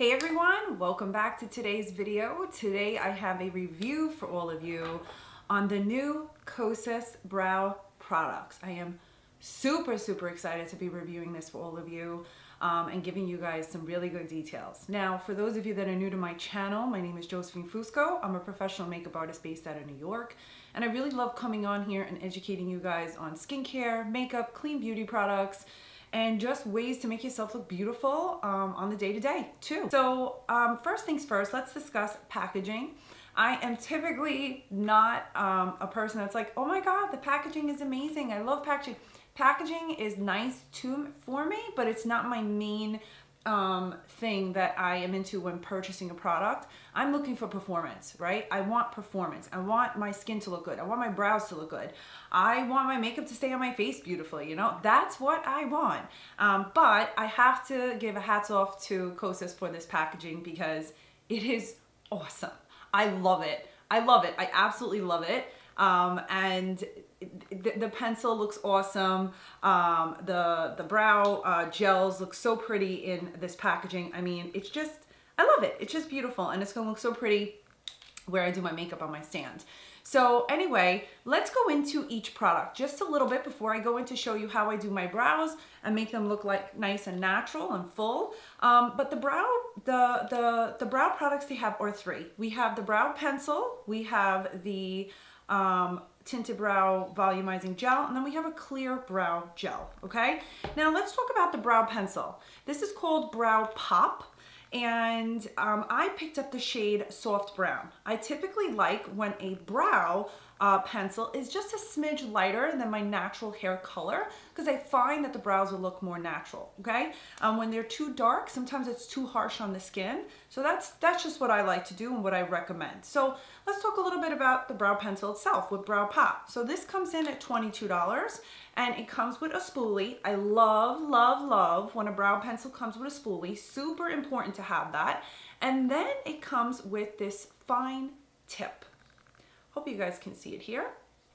Hey everyone, welcome back to today's video. Today I have a review for all of you on the new Kosas Brow products. I am super excited to be reviewing this for all of you and giving you guys some really good details. Now, for those of you that are new to my channel, my name is Josephine Fusco. I'm a professional makeup artist based out of New York, and I really love coming on here and educating you guys on skincare, makeup, clean beauty products, and just ways to make yourself look beautiful on the day-to-day too. So first things first, let's discuss packaging. I am typically not a person that's like, oh my God, the packaging is amazing. I love packaging. Packaging is nice for me, but it's not my main thing that I am into when purchasing a product. I'm looking for performance, right? I want performance. I want my skin to look good. I want my brows to look good. I want my makeup to stay on my face beautifully, you know? That's what I want. But I have to give a hats off to Kosas for this packaging because it is awesome. I love it. I love it. I absolutely love it. And the pencil looks awesome. The brow gels look so pretty in this packaging. I mean, it's just, I love it. It's just beautiful, and it's gonna look so pretty where I do my makeup on my stand. So anyway, let's go into each product just a little bit before I go in to show you how I do my brows and make them look like nice and natural and full. But the brow products they have are three. We have the brow pencil, we have the Tinted Brow Volumizing Gel, and then we have a clear brow gel, okay? Now let's talk about the brow pencil. This is called Brow Pop, and I picked up the shade Soft Brown. I typically like when a brow pencil is just a smidge lighter than my natural hair color, because I find that the brows will look more natural, okay? When they're too dark, sometimes it's too harsh on the skin. So that's just what I like to do and what I recommend. So let's talk a little bit about the brow pencil itself with Brow Pop. So this comes in at $22 and it comes with a spoolie. I love when a brow pencil comes with a spoolie. Super important to have that. And then it comes with this fine tip. Hope you guys can see it here.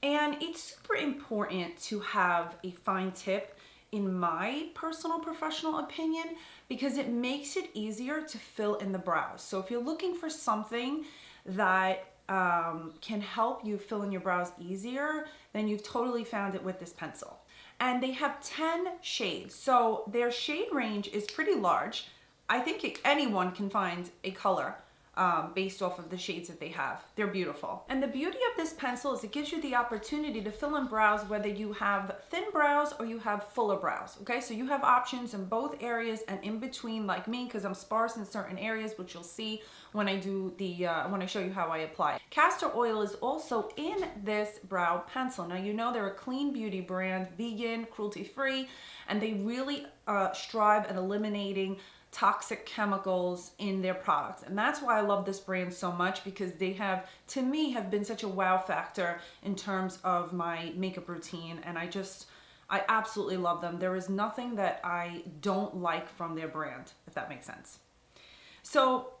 And it's super important to have a fine tip, in my personal professional opinion, because it makes it easier to fill in the brows. So if you're looking for something that can help you fill in your brows easier, then you've totally found it with this pencil. And they have 10 shades. So their shade range is pretty large. I think anyone can find a color based off of the shades that they have. They're beautiful. And the beauty of this pencil is it gives you the opportunity to fill in brows whether you have thin brows or you have fuller brows, okay? So you have options in both areas and in between, like me, because I'm sparse in certain areas, which you'll see when I do when I show you how I apply. Castor oil is also in this brow pencil. Now, you know they're a clean beauty brand, vegan, cruelty-free, and they really strive at eliminating toxic chemicals in their products. And that's why I love this brand so much, because they have, to me, have been such a wow factor in terms of my makeup routine. And I absolutely love them. There is nothing that I don't like from their brand, if that makes sense. So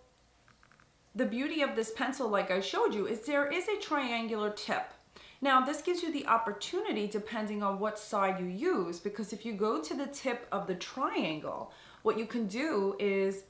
the beauty of this pencil, like I showed you, is there is a triangular tip. Now, this gives you the opportunity, depending on what side you use, because if you go to the tip of the triangle, what you can do is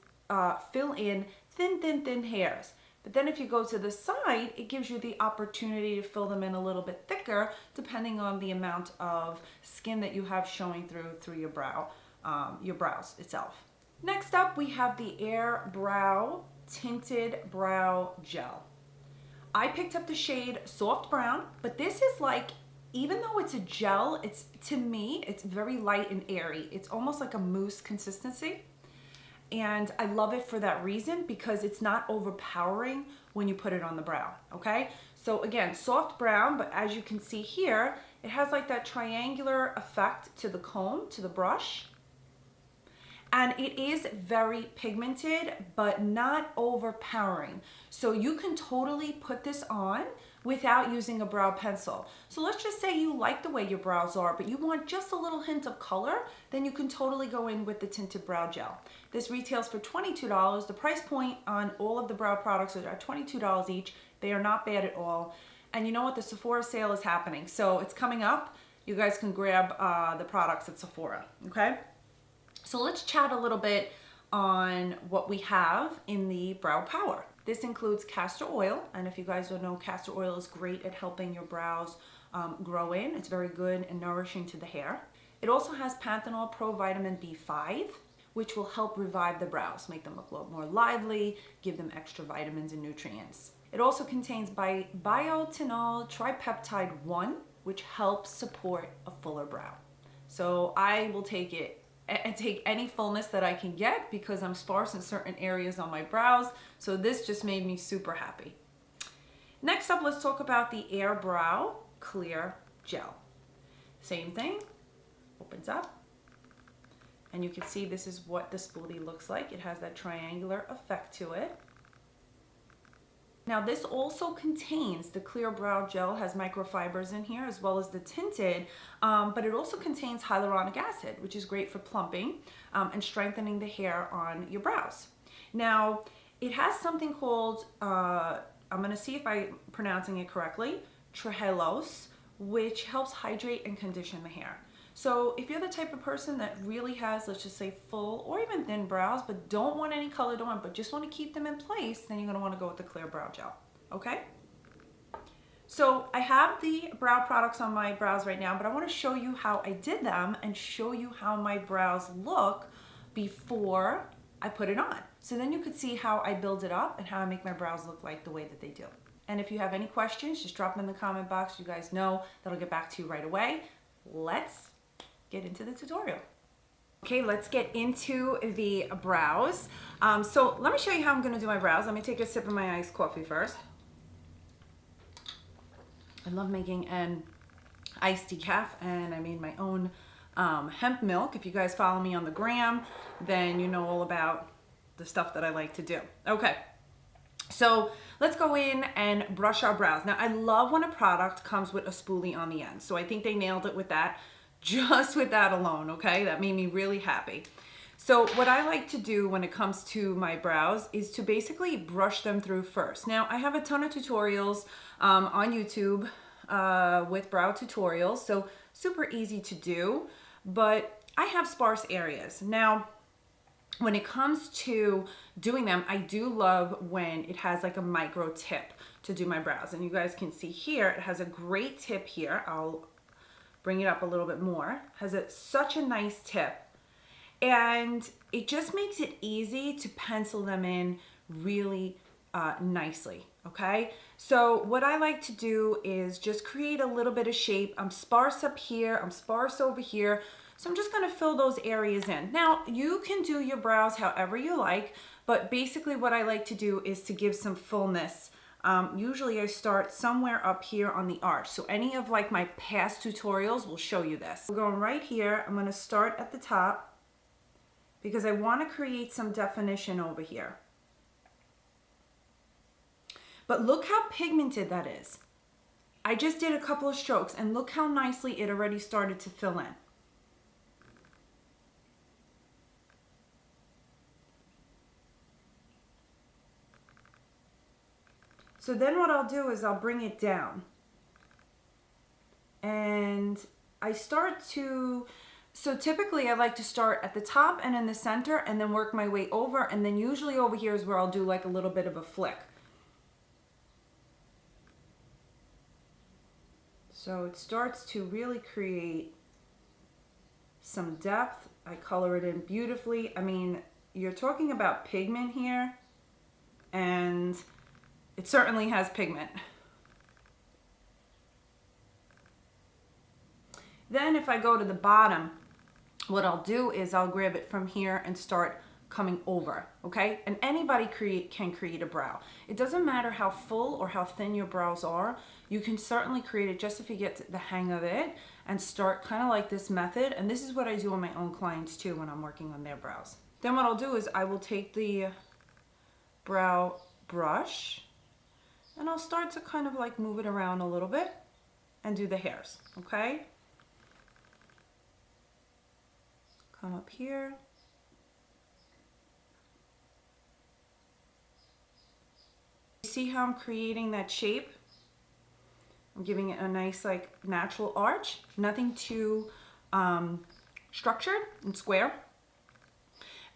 fill in thin hairs. But then if you go to the side, it gives you the opportunity to fill them in a little bit thicker, depending on the amount of skin that you have showing through your brows itself. Next up, we have the Air Brow Tinted Brow Gel. I picked up the shade Soft Brown, but this is like, even though it's a gel, to me, it's very light and airy. It's almost like a mousse consistency. And I love it for that reason, because it's not overpowering when you put it on the brow, okay? So again, soft brown, but as you can see here, it has like that triangular effect to the comb, to the brush. And it is very pigmented, but not overpowering. So you can totally put this on without using a brow pencil. So let's just say you like the way your brows are, but you want just a little hint of color, then you can totally go in with the Tinted Brow Gel. This retails for $22. The price point on all of the brow products are $22 each. They are not bad at all. And you know what? The Sephora sale is happening. So it's coming up. You guys can grab the products at Sephora, okay? So let's chat a little bit on what we have in the Brow Power. This includes castor oil, and if you guys don't know, castor oil is great at helping your brows grow in. It's very good and nourishing to the hair. It also has panthenol pro vitamin B5, which will help revive the brows, make them look a lot more lively, give them extra vitamins and nutrients. It also contains biotinol tripeptide 1, which helps support a fuller brow. So I will take it and take any fullness that I can get because I'm sparse in certain areas on my brows. So this just made me super happy. Next up, let's talk about the Air Brow Clear Gel. Same thing, opens up. And you can see this is what the spoolie looks like. It has that triangular effect to it. Now this also contains, the Clear Brow Gel has microfibers in here as well as the Tinted, but it also contains hyaluronic acid, which is great for plumping and strengthening the hair on your brows. Now it has something called, I'm gonna see if I'm pronouncing it correctly, trehalose, which helps hydrate and condition the hair. So if you're the type of person that really has, let's just say full or even thin brows, but don't want any colored on, but just want to keep them in place, then you're going to want to go with the Clear Brow Gel. Okay? So I have the brow products on my brows right now, but I want to show you how I did them and show you how my brows look before I put it on. So then you could see how I build it up and how I make my brows look like the way that they do. And if you have any questions, just drop them in the comment box. You guys know that I'll get back to you right away. Let's get into the tutorial. Okay, let's get into the brows. So let me show you how I'm gonna do my brows. Let me take a sip of my iced coffee first. I love making an iced decaf, and I made my own hemp milk. If you guys follow me on the gram, then you know all about the stuff that I like to do. Okay, so let's go in and brush our brows. Now I love when a product comes with a spoolie on the end. So I think they nailed it with that. Just with that alone, okay? That made me really happy. So what I like to do when it comes to my brows is to basically brush them through first. Now, I have a ton of tutorials on YouTube with brow tutorials, so super easy to do, but I have sparse areas. Now, when it comes to doing them, I do love when it has like a micro tip to do my brows. And you guys can see here, it has a great tip here. I'll bring it up a little bit more. Has such a nice tip, and it just makes it easy to pencil them in really nicely. Okay, so what I like to do is just create a little bit of shape. I'm sparse up here, I'm sparse over here, so I'm just going to fill those areas in. Now you can do your brows however you like, but basically what I like to do is to give some fullness. Usually I start somewhere up here on the arch. So any of like my past tutorials will show you this. We're going right here. I'm going to start at the top because I want to create some definition over here. But look how pigmented that is. I just did a couple of strokes and look how nicely it already started to fill in. So then what I'll do is I'll bring it down, and I start to, so typically I like to start at the top and in the center and then work my way over, and then usually over here is where I'll do like a little bit of a flick. So it starts to really create some depth. I color it in beautifully. I mean, you're talking about pigment here, and it certainly has pigment. Then if I go to the bottom, what I'll do is I'll grab it from here and start coming over, okay? And anybody can create a brow. It doesn't matter how full or how thin your brows are. You can certainly create it just if you get the hang of it and start kind of like this method. And this is what I do on my own clients too when I'm working on their brows. Then what I'll do is I will take the brow brush and I'll start to kind of like move it around a little bit and do the hairs, okay? Come up here. See how I'm creating that shape? I'm giving it a nice like natural arch, nothing too structured and square.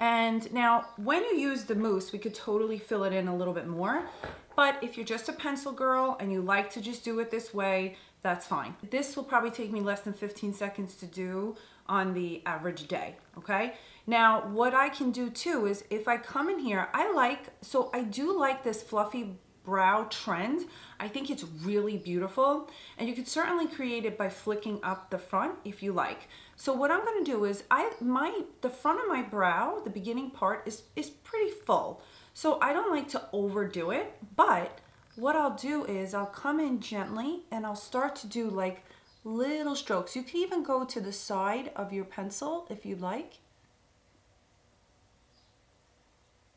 And now when you use the mousse, we could totally fill it in a little bit more. But if you're just a pencil girl and you like to just do it this way, that's fine. This will probably take me less than 15 seconds to do on the average day, okay? Now, what I can do too is if I come in here, I do like this fluffy brow trend. I think it's really beautiful, and you could certainly create it by flicking up the front if you like. So what I'm gonna do is the front of my brow, the beginning part is pretty full. So I don't like to overdo it, but what I'll do is I'll come in gently and I'll start to do like little strokes. You can even go to the side of your pencil if you like.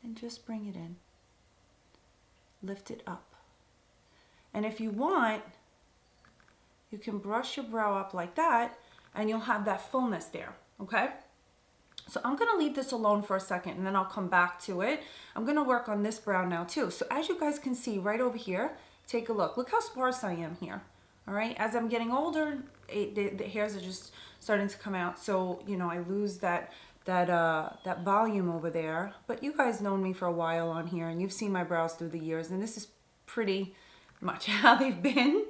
And just bring it in. Lift it up. And if you want, you can brush your brow up like that and you'll have that fullness there, okay? So I'm gonna leave this alone for a second and then I'll come back to it. I'm gonna work on this brow now too. So as you guys can see right over here, take a look. Look how sparse I am here, all right? As I'm getting older, the hairs are just starting to come out. So, you know, I lose that volume over there. But you guys known me for a while on here and you've seen my brows through the years, and this is pretty much how they've been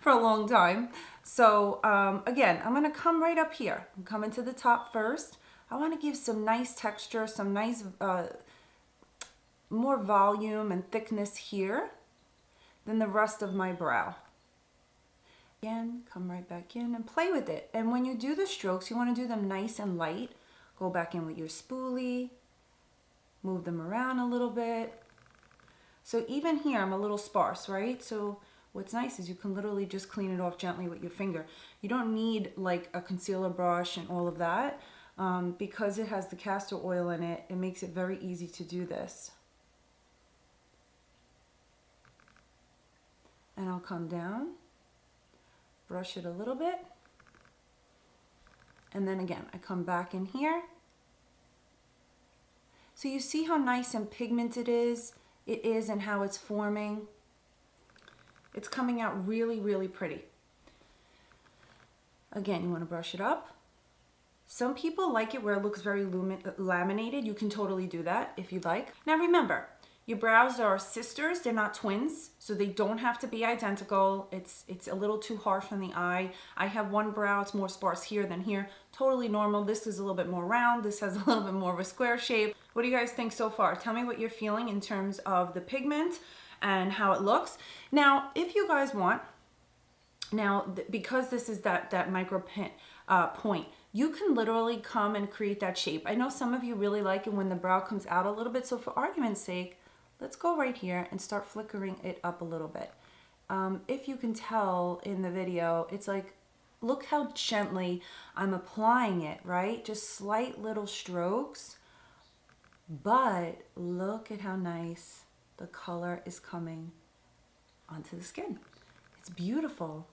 for a long time. So again, I'm gonna come right up here. I'm coming to the top first. I want to give some nice texture, some nice more volume and thickness here than the rest of my brow. Again, come right back in and play with it. And when you do the strokes, you want to do them nice and light. Go back in with your spoolie, move them around a little bit. So even here, I'm a little sparse, right? So what's nice is you can literally just clean it off gently with your finger. You don't need like a concealer brush and all of that. Because it has the castor oil in it, it makes it very easy to do this. And I'll come down, brush it a little bit, and then again, I come back in here. So you see how nice and pigmented it is and how it's forming. It's coming out really, really pretty. Again, you want to brush it up. Some people like it where it looks very laminated. You can totally do that if you'd like. Now remember, your brows are sisters, they're not twins, so they don't have to be identical. It's a little too harsh on the eye. I have one brow, it's more sparse here than here. Totally normal. This is a little bit more round. This has a little bit more of a square shape. What do you guys think so far? Tell me what you're feeling in terms of the pigment and how it looks. Now, if you guys want, because this is that micro point, you can literally come and create that shape. I know some of you really like it when the brow comes out a little bit, so for argument's sake, let's go right here and start flickering it up a little bit. If you can tell in the video, it's like, look how gently I'm applying it, right? Just slight little strokes, but look at how nice the color is coming onto the skin. It's beautiful.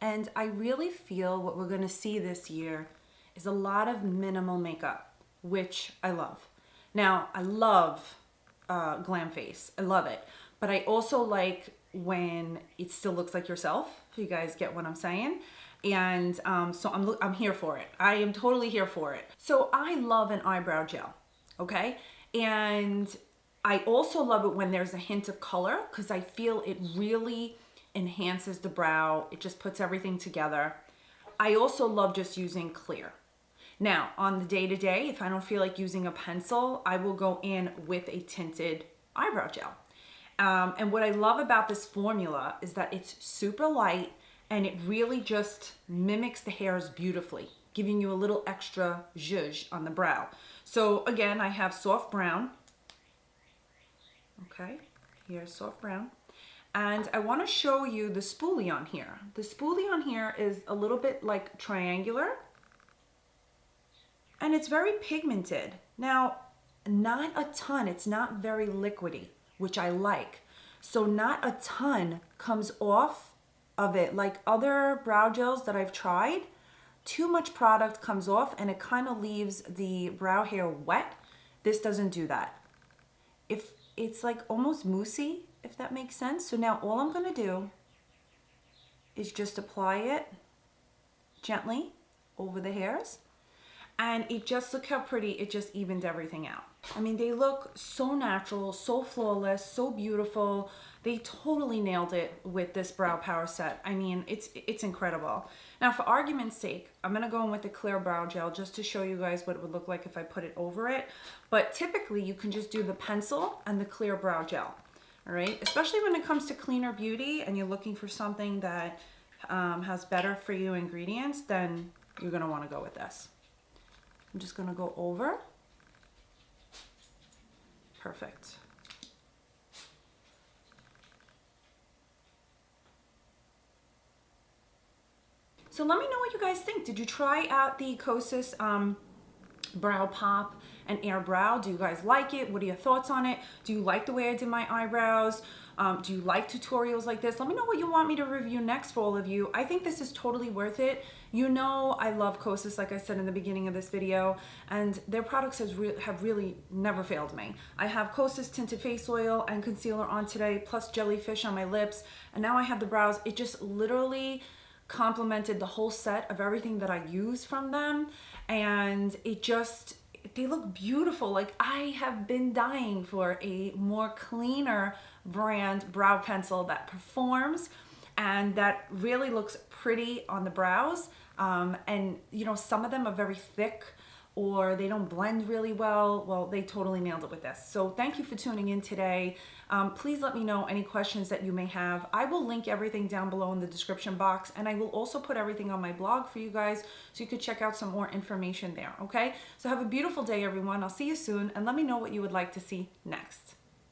And I really feel what we're gonna see this year is a lot of minimal makeup, which I love. Now, I love glam face, I love it. But I also like when it still looks like yourself, if you guys get what I'm saying. And so I'm here for it. I am totally here for it. So I love an eyebrow gel, okay? And I also love it when there's a hint of color because I feel it really enhances the brow. It just puts everything together. I also love just using clear. Now, on the day-to-day, if I don't feel like using a pencil, I will go in with a tinted eyebrow gel. And what I love about this formula is that it's super light and it really just mimics the hairs beautifully, giving you a little extra zhuzh on the brow. So again, I have soft brown. Okay, here's soft brown. And I want to show you the spoolie on here. The spoolie on here is a little bit like triangular. And it's very pigmented. Now, not a ton. It's not very liquidy, which I like. So not a ton comes off of it. Like other brow gels that I've tried, too much product comes off and it kind of leaves the brow hair wet. This doesn't do that. If it's like almost moussey, if that makes sense. So now all I'm gonna do is just apply it gently over the hairs. And it just, look how pretty, it just evened everything out. I mean, they look so natural, so flawless, so beautiful. They totally nailed it with this brow power set. I mean, it's incredible. Now, for argument's sake, I'm gonna go in with the clear brow gel just to show you guys what it would look like if I put it over it. But typically, you can just do the pencil and the clear brow gel, all right? Especially when it comes to cleaner beauty and you're looking for something that has better for you ingredients, then you're gonna wanna go with this. I'm just gonna go over. Perfect. So let me know what you guys think. Did you try out the Kosas Brow Pop and Air Brow? Do you guys like it? What are your thoughts on it? Do you like the way I did my eyebrows? Do you like tutorials like this? Let me know what you want me to review next for all of you. I think this is totally worth it. You know I love Kosas, like I said in the beginning of this video, and their products have really never failed me. I have Kosas Tinted Face Oil and Concealer on today, plus Jellyfish on my lips, and now I have the brows. It just literally complemented the whole set of everything that I use from them, and they look beautiful. Like, I have been dying for a more cleaner brand brow pencil that performs and that really looks pretty on the brows. And you know, some of them are very thick or they don't blend really well. Well, they totally nailed it with this. So thank you for tuning in today. Please let me know any questions that you may have. I will link everything down below in the description box, and I will also put everything on my blog for you guys so you could check out some more information there, okay? So have a beautiful day, everyone. I'll see you soon, and let me know what you would like to see next.